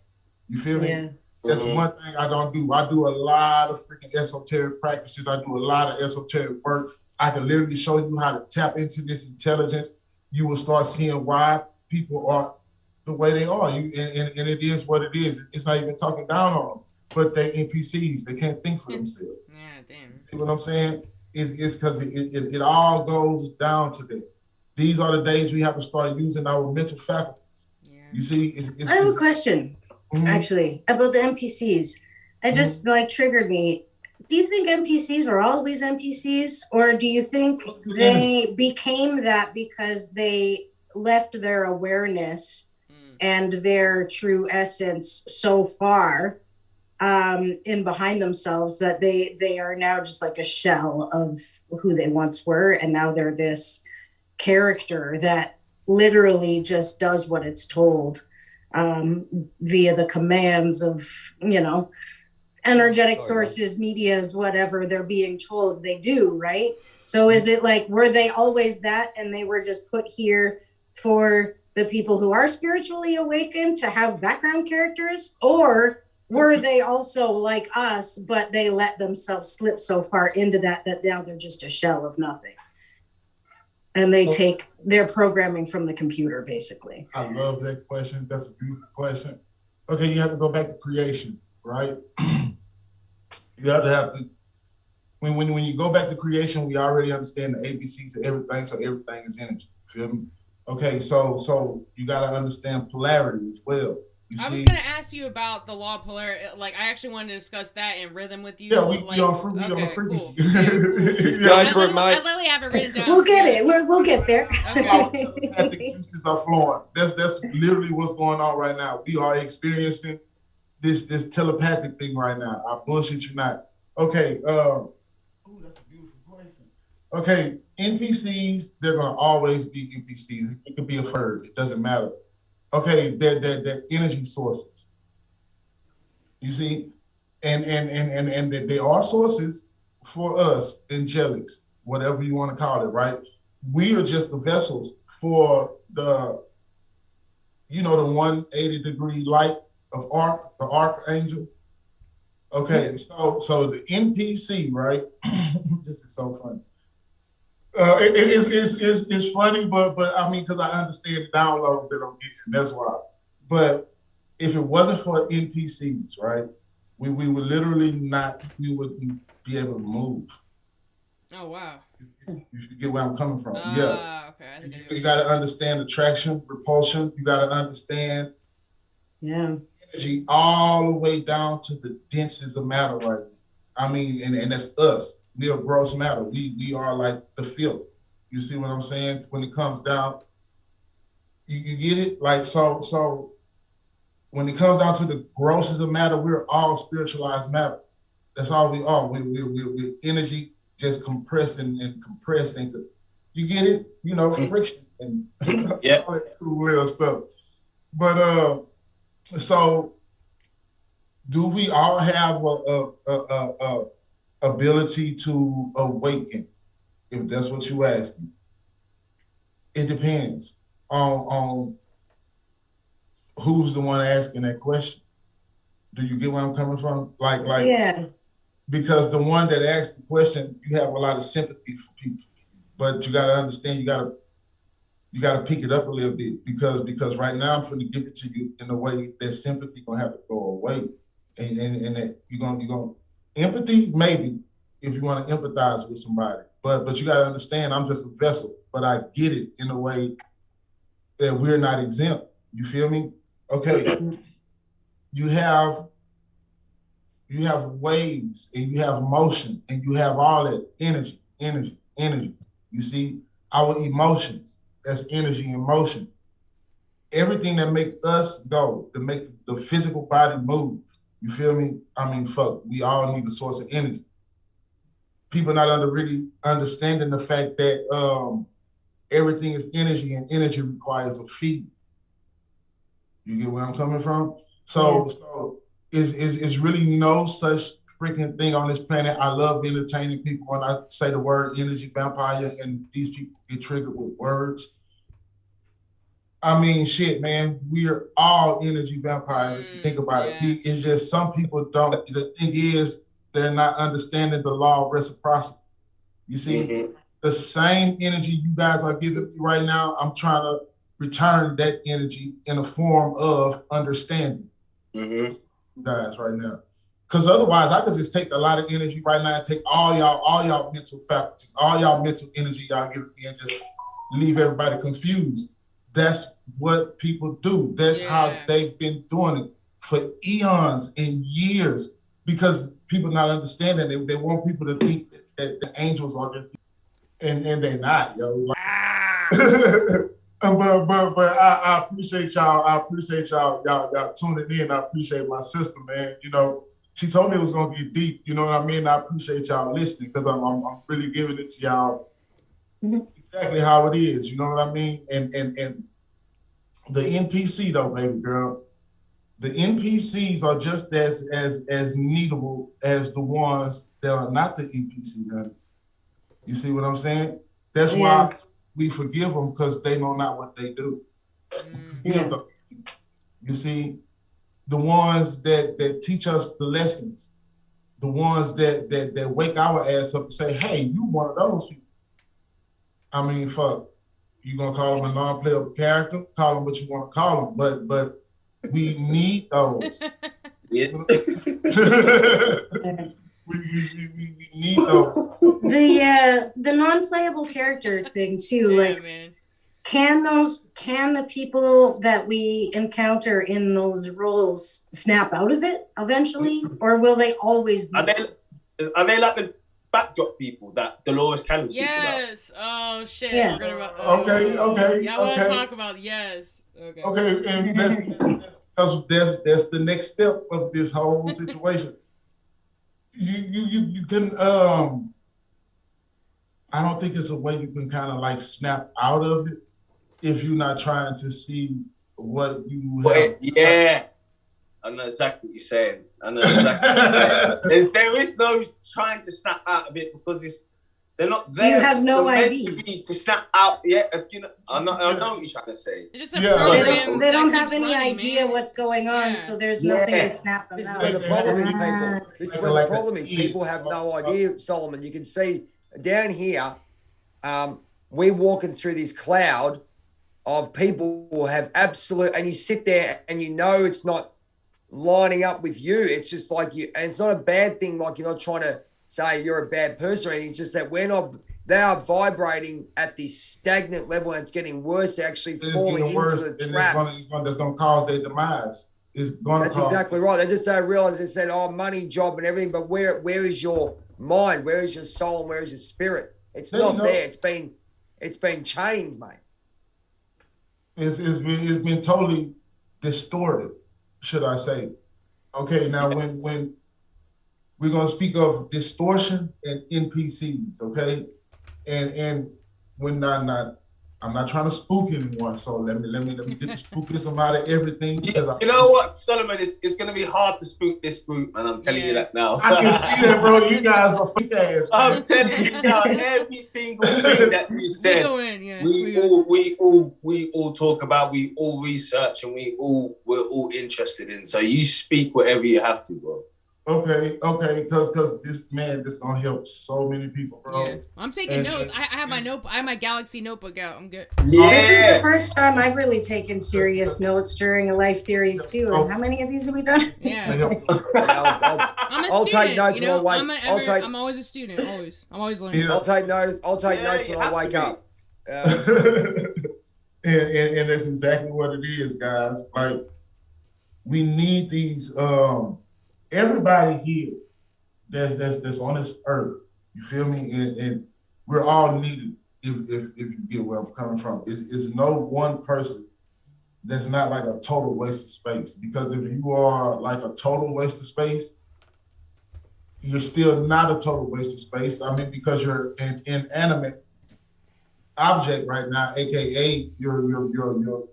You feel me? Yeah. That's one thing I don't do. I do a lot of freaking esoteric practices. I do a lot of esoteric work. I can literally show you how to tap into this intelligence. You will start seeing why people are the way they are. And it is what it is. It's not even talking down on them, but they're NPCs. They can't think for themselves. Yeah, damn. See what I'm saying? It's because it all goes down to that. These are the days we have to start using our mental faculties. Yeah. You see, I have a question, actually, about the NPCs. It just triggered me. Do you think NPCs were always NPCs, or do you think they became that because they left their awareness and their true essence so far in behind themselves that they are now just like a shell of who they once were, and now they're this character that literally just does what it's told via the commands of energetic sources, medias, whatever they're being told they do, right? So is it were they always that, and they were just put here for the people who are spiritually awakened to have background characters, or were they also like us, but they let themselves slip so far into that now they're just a shell of nothing? And they take their programming from the computer, basically. I love that question. That's a beautiful question. Okay, you have to go back to creation, right? You have to when you go back to creation, we already understand the ABCs of everything, so everything is energy. Feel me? Okay, so you got to understand polarity as well. I was gonna ask you about the law of polarity. I actually wanted to discuss that in rhythm with you. Yeah, we on the frequency. Cool. I literally have it written down. We'll get it. We'll get there. Okay. The juices are flowing. That's literally what's going on right now. We are experiencing this telepathic thing right now. I bullshit you not. Okay, Ooh, that's a beautiful question. Okay, NPCs, they're gonna always be NPCs. It could be a bird, it doesn't matter. Okay, they're energy sources. You see, and they are sources for us, angelics, whatever you want to call it, right? We are just the vessels for the, the 180-degree light of the archangel. Okay, so the NPC, right? This is so funny. It's funny, but I mean, because I understand the downloads that I'm getting, that's why. But if it wasn't for NPCs, right, we would literally we wouldn't be able to move. Oh wow. You get where I'm coming from? Yeah. Okay. You got to understand attraction, repulsion. You got to understand energy all the way down to the densest of matter, right? I mean, and that's us. We are gross matter. We are like the filth. You see what I'm saying? When it comes down, you get it? Like, so when it comes down to the grossest of matter, we're all spiritualized matter. That's all we are. We're energy just compressing and compressing. You get it? Friction and all that cool little stuff. But so do we all have a ability to awaken? If that's what you ask me, it depends on who's the one asking that question. Do you get where I'm coming from? Like, because the one that asked the question, you have a lot of sympathy for people, but you got to understand, you got to pick it up a little bit because right now I'm going to give it to you in a way that sympathy gonna have to go away, and that you're gonna empathy maybe if you want to empathize with somebody, but you got to understand I'm just a vessel, but I get it in a way that we're not exempt. You feel me? Okay, you have waves and you have motion and you have all that energy. You see, our emotions, that's energy and motion. Everything that makes us go, to make the physical body move. You feel me? I mean, we all need a source of energy. People not really understanding the fact that everything is energy and energy requires a feed. You get where I'm coming from? So is really no such freaking thing on this planet. I love entertaining people when I say the word energy vampire and these people get triggered with words. I mean, shit, man, we are all energy vampires if you think about it. It's just some people don't. The thing is, they're not understanding the law of reciprocity. You see, the same energy you guys are giving me right now, I'm trying to return that energy in a form of understanding. You guys right now. Because otherwise, I could just take a lot of energy right now and take all y'all mental faculties, all y'all mental energy y'all give me and just leave everybody confused. That's what people do. That's how they've been doing it for eons and years because people not understanding. They want people to think that the angels are just, and they're not, yo. Like, but I appreciate y'all. I appreciate y'all tuning in. I appreciate my sister, man. She told me it was gonna get deep. You know what I mean? I appreciate y'all listening because I'm really giving it to y'all exactly how it is. You know what I mean? And the NPC though, baby girl, the NPCs are just as needable as the ones that are not the NPC, honey. You see what I'm saying? That's why we forgive them because they know not what they do. You see, the ones that teach us the lessons, the ones that wake our ass up and say, hey, you one of those people. I mean, fuck, you gonna call them a non-playable character, call them what you want to call them, but we need those. We need those. The non-playable character thing too, man. Can the people that we encounter in those roles snap out of it eventually, or will they always be? Are they like the backdrop people that Dolores Cannon speaks about? Yes. Oh shit. Yeah. Okay. Yeah, I want to talk about yes. Okay. Okay, and that's the next step of this whole situation. You can I don't think it's a way you can kind of like snap out of it if you're not trying to see what you have. Yeah. I know exactly what you're saying. I know exactly what you're saying. There is no trying to snap out of it because they're not there. You have no idea. idea. To snap out, yeah. You know, I know what you're trying to say. It's just a program they don't that have keeps any running, idea man. what's going on, so there's nothing to snap them This is out. where the problem is, people. This is where the problem is. People have no idea, Solomon. You can see down here, we're walking through this cloud of people who have absolute, and you sit there and you know it's not lining up with you. It's just like you, and it's not a bad thing. Like you're not trying to say you're a bad person or anything. It's just that they are vibrating at this stagnant level and it's getting worse. They're actually falling into the trap. That's going to cause their demise. That's exactly right. They just don't realize. They said, "Oh, money, job, and everything." But where is your mind? Where is your soul? And where is your spirit? It's not there. It's been changed, mate. It's been totally distorted, should I say? Okay, now when we're gonna speak of distortion and NPCs, okay, and when I'm not trying to spook anyone, so let me get the spookism out of everything. You know what, Solomon, it's gonna be hard to spook this group, and I'm telling you that now. I can see that, bro. You guys are freak ass. I'm telling you now, every single thing that you said, we all talk about, we all research, and we're all interested in. So you speak whatever you have to, bro. Okay, because this gonna help so many people, bro. Yeah. I'm taking notes. I have my notebook. I have my Galaxy notebook out. I'm good. Yeah. This is the first time I've really taken serious notes during a Life Theories too. And how many of these have we done? Yeah. I'm a student. Take notes when I wake. I'm always a student. Always. I'm always learning. Yeah. I'll take notes. When I wake up. And that's exactly what it is, guys. Like we need these. Everybody here that's on this earth, you feel me? And we're all needed if you get where I'm coming from. It's no one person that's not like a total waste of space. Because if you are like a total waste of space, you're still not a total waste of space. I mean, because you're an inanimate object right now, aka you're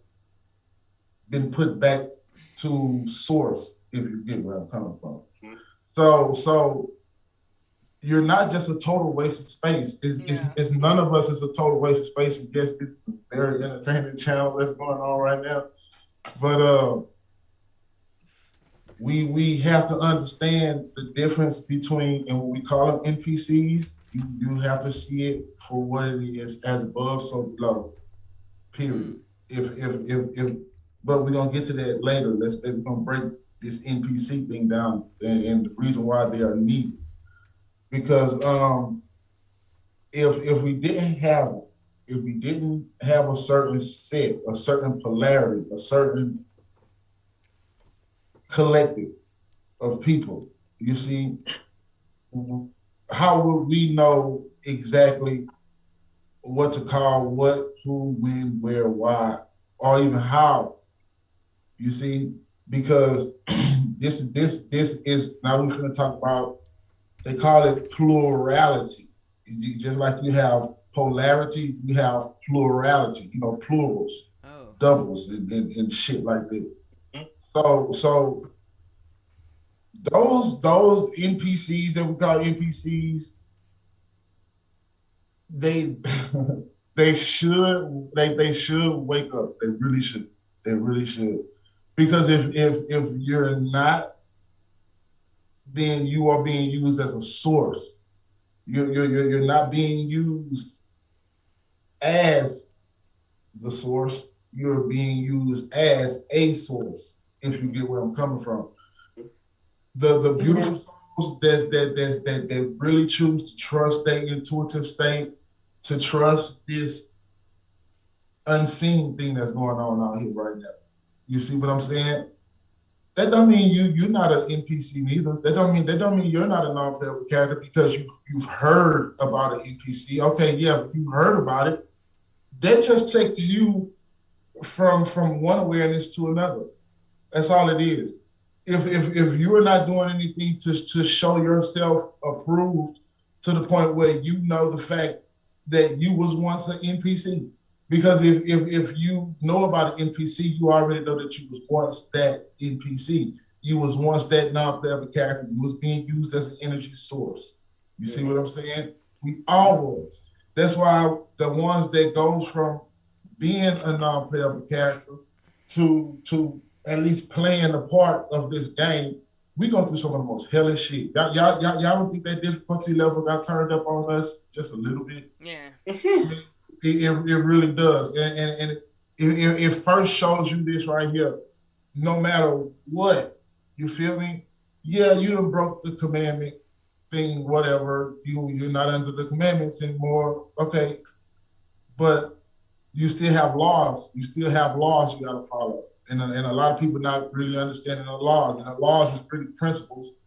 been put back to source, if you get where I'm coming from. So you're not just a total waste of space. It's none of us is a total waste of space. And yes, this is a very entertaining channel that's going on right now. But we have to understand the difference between, and what we call them NPCs. You have to see it for what it is, as above, so below. Period. But we're gonna get to that later. We're gonna break this NPC thing down and the reason why they are needed. Because if we didn't have a certain set, a certain polarity, a certain collective of people, you see, how would we know exactly what to call what, who, when, where, why, or even how? You see, because this is now we're going to talk about. They call it plurality. Just like you have polarity, you have plurality. You know, plurals, doubles, and shit like that. So those NPCs that we call NPCs, they should wake up. They really should. They really should. Because if you're not, then you are being used as a source. You're not being used as the source. You're being used as a source. If you get where I'm coming from, the beautiful souls that really choose to trust their intuitive state, to trust this unseen thing that's going on out here right now. You see what I'm saying? That don't mean you're not an NPC neither. That don't mean you're not a non-playable character because you've heard about an NPC. Okay, yeah, you heard about it. That just takes you from one awareness to another. That's all it is. If you are not doing anything to show yourself approved to the point where you know the fact that you was once an NPC. Because if you know about an NPC, you already know that you was once that NPC. You was once that non-playable character. You was being used as an energy source. You see what I'm saying? We all was. That's why the ones that goes from being a non-playable character to at least playing a part of this game, we go through some of the most hellish shit. Y'all don't think that difficulty level got turned up on us just a little bit? Yeah. It really does. And it first shows you this right here. No matter what, you feel me? Yeah, you done broke the commandment thing, whatever. You're not under the commandments anymore. Okay. But you still have laws. You still have laws you got to follow. And a lot of people not really understanding the laws. And the laws is pretty principles.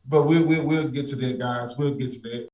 But we'll get to that, guys. We'll get to that.